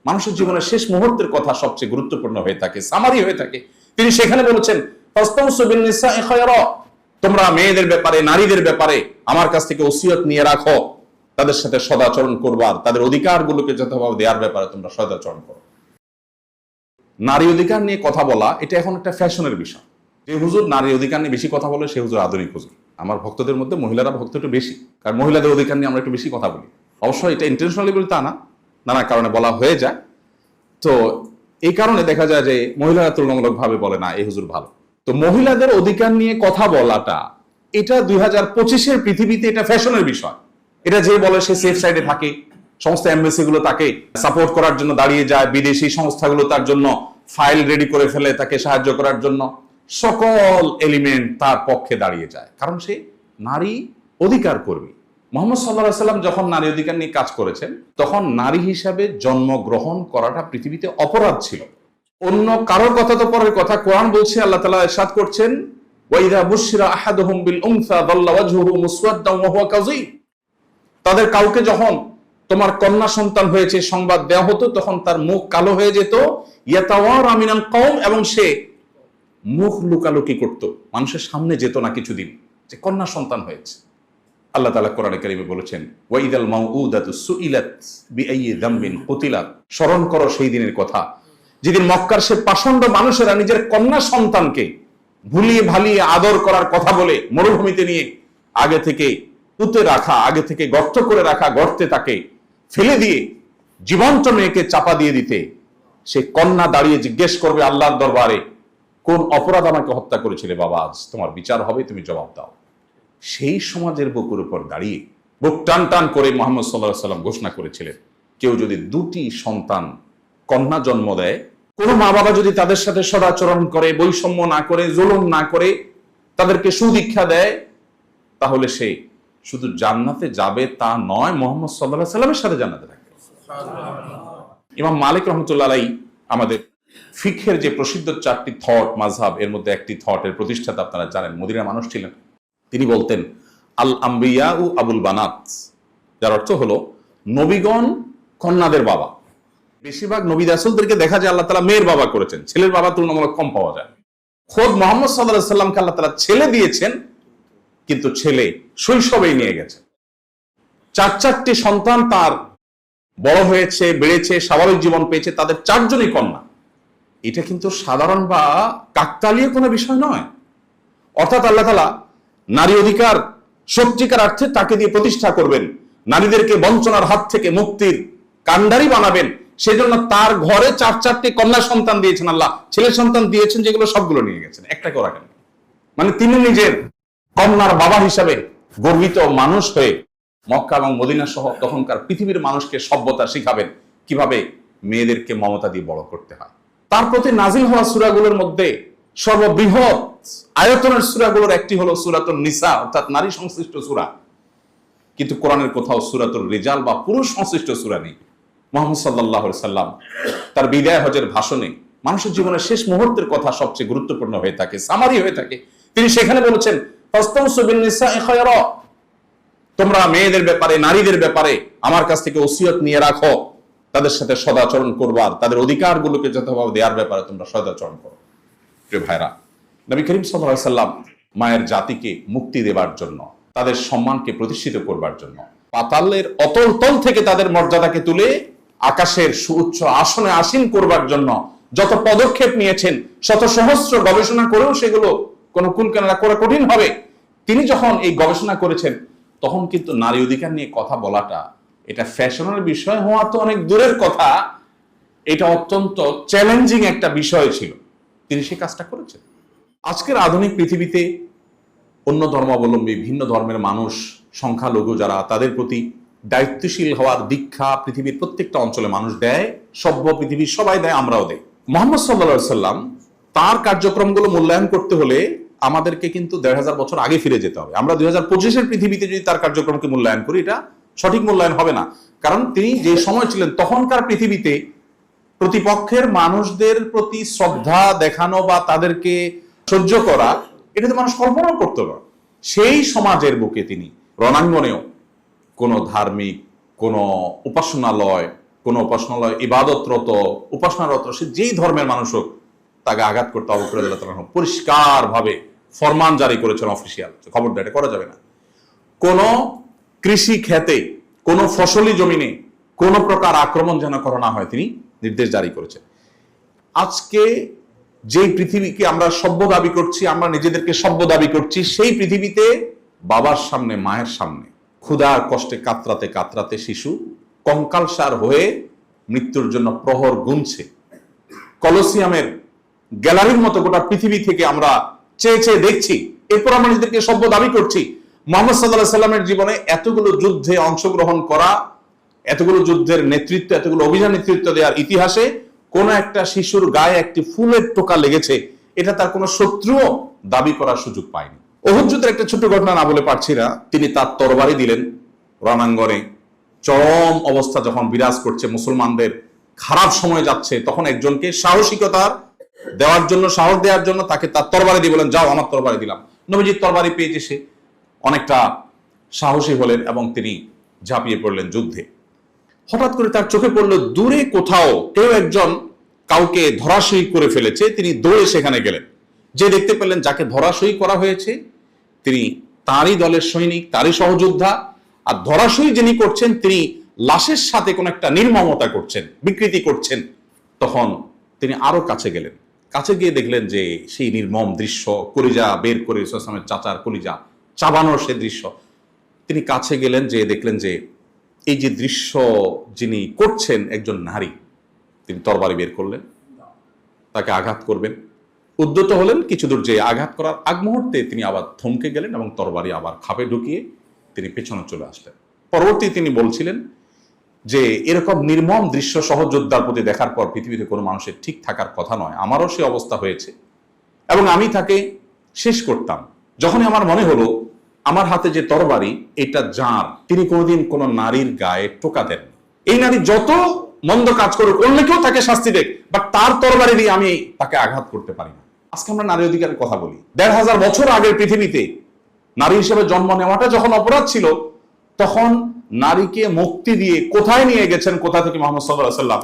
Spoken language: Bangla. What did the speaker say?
মানুষের জীবনের শেষ মুহূর্তের কথা সবচেয়ে গুরুত্বপূর্ণ হয়ে থাকে, সামারি হয়ে থাকে। তিনি সেখানে বলেছেন, তোমরা মেয়েদের ব্যাপারে, নারীদের ব্যাপারে আমার কাছ থেকে ওসিয়ত নিয়ে রাখো, তাদের সাথে সদাচরণ করবার, তাদের অধিকারগুলোকে যথাভাবে দেওয়ার ব্যাপারে তোমরা সদাচরণ করো। নারী অধিকার নিয়ে কথা বলা এটা এখন একটা ফ্যাশনের বিষয়। যে হুজুর নারী অধিকার নিয়ে বেশি কথা বলে সে হুজুর আধুনিক হুজুর। আমার ভক্তদের মধ্যে মহিলারা ভক্ত একটু বেশি, কারণ মহিলাদের অধিকার নিয়ে আমরা একটু বেশি কথা বলি। অবশ্যই এটা ইন্টেনশনালি বলি তা না, নানা কারণে বলা হয়ে যায়। তো এই কারণে দেখা যায় যে মহিলারা তুলনামূলক ভাবে বলে না এই হুজুর ভালো। তো মহিলাদের অধিকার নিয়ে কথা বলাটা এটা 2025-এর পৃথিবীতে এটা ফ্যাশনের বিষয়। এটা যে বলে সে সেফ সাইডে থাকে, সমস্ত এমবেসি গুলো তাকে সাপোর্ট করার জন্য দাঁড়িয়ে যায়, বিদেশি সংস্থাগুলো তার জন্য ফাইল রেডি করে ফেলে তাকে সাহায্য করার জন্য, সকল এলিমেন্ট তার পক্ষে দাঁড়িয়ে যায়, কারণ সে নারী অধিকার কর্মী। মুহাম্মদ সাল্লাল্লাহু আলাইহি ওয়াসাল্লাম যখন নারী অধিকার নিয়ে কাজ করেছেন তখন নারী হিসাবে জন্মগ্রহণ করাটা পৃথিবীতে অপরাধ ছিল। অন্য কারোর কথা তো পরের কথা, কোরআন বলছে, আল্লাহ তাআলা ইরশাদ করছেন, ওয়াইদা বুশিরা আহাদুহুম বিল উনসা যাল্লা ওয়াজহুহু মুসওয়াদ্দান ওয়া হুয়া কাযীম। তাদের কাউকে যখন তোমার কন্যা সন্তান হয়েছে সংবাদ দেওয়া হতো তখন তার মুখ কালো হয়ে যেত, ইয়াতাওয়ারা মিনাল কওম, এবং সে মুখ লুকালুকি করত, মানুষের সামনে যেত না কিছুদিন যে কন্যা সন্তান হয়েছে। আল্লাহ তাআলা কোরআনে কারিমে বলেছেন, ওয়াইদাল মাউউদাতু সুইলাত বিআইয়ি যামবিন কুতিলাত। স্মরণ করো সেই দিনের কথা যেদিন মক্কার সে পাষণ্ড মানুষেরা নিজের কন্যা সন্তানকে ভুলিয়ে ভালিয়ে আদর করার কথা বলে মরুভূমিতে নিয়ে আগে থেকে পুঁতে রাখা, আগে থেকে গর্ত করে রাখা গর্তে তাকে ফেলে দিয়ে জীবন্ত মেয়েকে চাপা দিয়ে দিতে সে কন্যা দাঁড়িয়ে জিজ্ঞেস করবে আল্লাহর দরবারে, কোন অপরাধ আমাকে হত্যা করেছিলে বাবা, আজ তোমার বিচার হবে, তুমি জবাব দাও। সেই সমাজের বুকের উপর দাঁড়িয়ে বুক টান টান করে মুহাম্মদ সাল্লাল্লাহু আলাইহি ওয়াসাল্লাম ঘোষণা করেছিলেন, কেউ যদি দুটি সন্তান কন্যা জন্ম দেয়, কোন মা বাবা যদি তাদের সাথে সদাচরণ করে, বৈষম্য না করে, জুলুম না করে, তাদেরকে সুদীক্ষা দেয়, তাহলে সে শুধু জান্নাতে যাবে তা নয়, মুহাম্মদ সাল্লাল্লাহু আলাইহি ওয়াসাল্লামের সাথে জান্নাতে থাকবে। ইমাম মালিক রাহমাতুল্লাহ আলাইহি আমাদের ফিকহের যে প্রসিদ্ধ 4টি থট মাযহাব, এর মধ্যে একটি থটের প্রতিষ্ঠাতা আপনারা জানেন, মদিনার মানুষ ছিলেন। তিনি বলতেন, আল আম্বিয়া ও আবুল বানাত, যার অর্থ হলো নবীগণ কন্যাদের বাবা। বেশিরভাগ নবী রাসূলদেরকে দেখা যায় আল্লাহ তাআলা মেয়ের বাবা করেছেন, ছেলের বাবা তুলনামূলক কম পাওয়া যায়। খোদ মুহাম্মদ সাল্লাল্লাহু আলাইহি ওয়াসাল্লামকে আল্লাহ তাআলা ছেলে দিয়েছেন, কিন্তু ছেলে শৈশবেই নিয়ে গেছেন। 4টি সন্তান তার বড় হয়েছে, বেড়েছে, স্বাভাবিক জীবন পেয়েছে, তাদের 4 জনই কন্যা। এটা কিন্তু সাধারণ বা কাকতালীয় কোনো বিষয় নয়। অর্থাৎ আল্লাহ তাআলা নারী অধিকার সত্যিকার অর্থে তাকে দিয়ে প্রতিষ্ঠা করবেন, নারীদেরকে বঞ্চনার হাত থেকে মুক্তির কান্ডারি বানাবেন, সেজন্য তার ঘরে 4টি কন্যা সন্তান দিয়েছেন আল্লাহ। ছেলে সন্তান দিয়েছেন যেগুলো সবগুলো নিয়ে গেছেন, একটাকে রাখেন। মানে তিনি নিজের কন্যার বাবা হিসাবে গর্বিত মানুষ হয়ে মক্কা এবং মদিনা সহ তখনকার পৃথিবীর মানুষকে সভ্যতা শিখাবেন, কিভাবে মেয়েদেরকে মমতা দিয়ে বড় করতে হয়। তার প্রতি নাজিল হওয়া সূরাগুলোর মধ্যে সর্ববৃহৎ আয়তনের সূরাগুলোর একটি হলো সূরাতুন নিসা, অর্থাৎ নারী সংশ্লিষ্ট সূরা। কিন্তু কোরআনের কোথাও সূরাতুর রিজাল বা পুরুষ সংশ্লিষ্ট সূরা নেই। মুহাম্মদ সাল্লাল্লাহু আলাইহি সাল্লাম তার বিদায় হজের ভাষণে মানুষের জীবনের শেষ মুহূর্তের কথা সবচেয়ে গুরুত্বপূর্ণ হয়ে থাকে, সামারি হয়ে থাকে। তিনি সেখানে বলেছেন, ফাস্তাউসু বিন নিসাই খায়রা, তোমরা মেয়েদের ব্যাপারে, নারীদের ব্যাপারে আমার কাছ থেকে ওসিয়ত নিয়ে রাখো, তাদের সাথে সদাচরণ করবার, তাদের অধিকারগুলোকে যথাভাবে দেওয়ার ব্যাপারে তোমরা সদাচরণ করো। প্রিয় ভাইরা, নবী করিম সাল্লাল্লাহু আলাইহি সাল্লাম মায়ের জাতিকে মুক্তি দেবার জন্য, তাদের সম্মানকে প্রতিষ্ঠিত করবার জন্য, পাতালের অতল তল থেকে তাদের মর্যাদাকে তুলে আকাশের সুউচ্চ আসনে আসীন করবার জন্য যত পদক্ষেপ নিয়েছেন, শত সহস্র গবেষণা করেও সেগুলো কোনো কুলকানা করা কঠিন হবে। তিনি যখন এই গবেষণা করেছেন তখন কিন্তু নারী অধিকার নিয়ে কথা বলাটা এটা ফ্যাশনের বিষয় হওয়া তো অনেক দূরের কথা, এটা অত্যন্ত চ্যালেঞ্জিং একটা বিষয় ছিল। তিনি সেই কাজটা করেছেন। আজকের আধুনিক পৃথিবীতে অন্য ধর্মাবলম্বী, ভিন্ন ধর্মের মানুষ, সংখ্যালঘু যারা, তাদের প্রতি দায়িত্বশীল হওয়ার দীক্ষা পৃথিবীর প্রত্যেকটা অঞ্চলে মানুষ দেয়, সভ্য পৃথিবীর সবাই দেয়, আমরাও দেই। মুহাম্মদ সাল্লাল্লাহু আলাইহি সাল্লাম তার কার্যক্রমগুলো মূল্যায়ন করতে হলে আমাদেরকে কিন্তু 1500 বছর আগে ফিরে যেতে হবে। আমরা 2025-এর পৃথিবীতে যদি তার কার্যক্রমকে মূল্যায়ন করি, এটা সঠিক মূল্যায়ন হবে না। কারণ তিনি যে সময় ছিলেন তখনকার পৃথিবীতে প্রতিপক্ষের মানুষদের প্রতি শ্রদ্ধা দেখানো বা তাদেরকে সহ্য করা, এটা তো মানুষ কল্পনাও করতে পারে। সেই সমাজের বুকে তিনি রণাঙ্গনেও কোনো ধার্মিক, কোনো উপাসনালয়, কোন উপাসনালয় ইবাদতরত উপাসনারত সে যেই ধর্মের মানুষ হোক তাকে আঘাত করতে আবু হুরায়রা রাদিয়াল্লাহু আনহু পরিষ্কার ভাবে ফরমান জারি করেছেন অফিসিয়াল, খবরদার এটা করা যাবে না। কোন কৃষি ক্ষেতে কোন ফসলি জমিনে কোন প্রকার আক্রমণ যেন করা না হয় তিনি নির্দেশ জারি করেছেন। আজকে যে পৃথিবীকে আমরা সভ্য দাবি করছি, আমরা নিজেদেরকে সভ্য দাবি করছি, সেই পৃথিবীতে বাবার সামনে মায়ের সামনে ক্ষুধার কষ্টে কাতরাতে কাতরাতে শিশু কঙ্কালসার হয়ে মৃত্যুর জন্য প্রহর গুনছে। কলোসিয়ামের গ্যালারির মতো গোটা পৃথিবী থেকে আমরা চেয়ে চেয়ে দেখছি, এরপর আমরা নিজেদেরকে সভ্য দাবি করছি। মুহাম্মদ সাল্লাল্লাহু আলাইহি সাল্লামের জীবনে এতগুলো যুদ্ধে অংশগ্রহণ করা, এতগুলো যুদ্ধের নেতৃত্ব, এতগুলো অভিযান নেতৃত্ব দেওয়ার ইতিহাসে কোন একটা শিশুর গায়ে একটি ফুলের টোকা লেগেছে এটা তার কোনো শত্রুও দাবি করার সুযোগ পায়নি। উহুদ যুদ্ধের একটা ছোট্ট ঘটনা না বলে পারছি না। তিনি তার তরবারি দিলেন রণাঙ্গনে, চরম অবস্থা যখন বিরাজ করছে, মুসলমানদের খারাপ সময় যাচ্ছে, তখন একজনকে সাহসিকতা দেওয়ার জন্য, সাহস দেওয়ার জন্য তাকে তার তরবারি দিয়ে বলেন, যাও আমার তরবারি দিলাম। নবীজির তরবারি পেয়ে সে অনেকটা সাহসী হলেন এবং তিনি ঝাঁপিয়ে পড়লেন যুদ্ধে। হঠাৎ করে তার চোখে পড়লো দূরে কোথাও কেউ একজন কাউকে ধরাশয়ী করে ফেলেছে। তিনি দৌড়ে সেখানে গেলেন, যে দেখতে পেলেন যাকে ধরাশয়ী করা হয়েছে তিনি তারই দলের সৈনিক, তারই সহযোদ্ধা, আর ধরাশয়ী যিনি করছেন তিনি লাশের সাথে কোন একটা নির্মমতা করছেন, বিকৃতি করছেন। তখন তিনি আরো কাছে গেলেন, কাছে গিয়ে দেখলেন যে সেই নির্মম দৃশ্য, কলিজা বের করে ইসলামের চাচার কলিজা চাবানোর সে দৃশ্য। তিনি কাছে গেলেন, যে দেখলেন যে এই যে দৃশ্য যিনি করছেন একজন নারী। তিনি তরবারি বের করলেন, তাকে আঘাত করবেন, উদ্যত হলেন। কিছু দূর যে আঘাত করার আগ মুহূর্তে তিনি আবার থমকে গেলেন এবং তরবারি আবার খাপে ঢুকিয়ে তিনি পেছনে চলে আসলেন। পরবর্তী তিনি বলছিলেন যে এরকম নির্মম দৃশ্য সহযোদ্ধার প্রতি দেখার পর পৃথিবীতে কোনো মানুষের ঠিক থাকার কথা নয়, আমারও সে অবস্থা হয়েছে এবং আমি তাকে শেষ করতাম। যখনই আমার মনে হলো আমার হাতে যে তরবারি এটা যার, তিনি কোনোদিন কোনো নারীর গায়ে টোকা দেন। এই নারী যত মন্দ কাজ করুক, অন্য কেউ তাকে শাস্তি দেখ, বাট তার তরবারি দিয়ে আমি তাকে আঘাত করতে পারি না। আজকে আমরা নারী অধিকারের কথা বলি। ১৫০০ বছর আগের পৃথিবীতে নারী হিসেবে জন্ম নেওয়াটা যখন অপরাধ ছিল, তখন নারীকে মুক্তি দিয়ে কোথায় নিয়ে গেছেন, কোথা থেকে মুহাম্মদ সাল্লাল্লাহু আলাইহি ওয়াসাল্লাম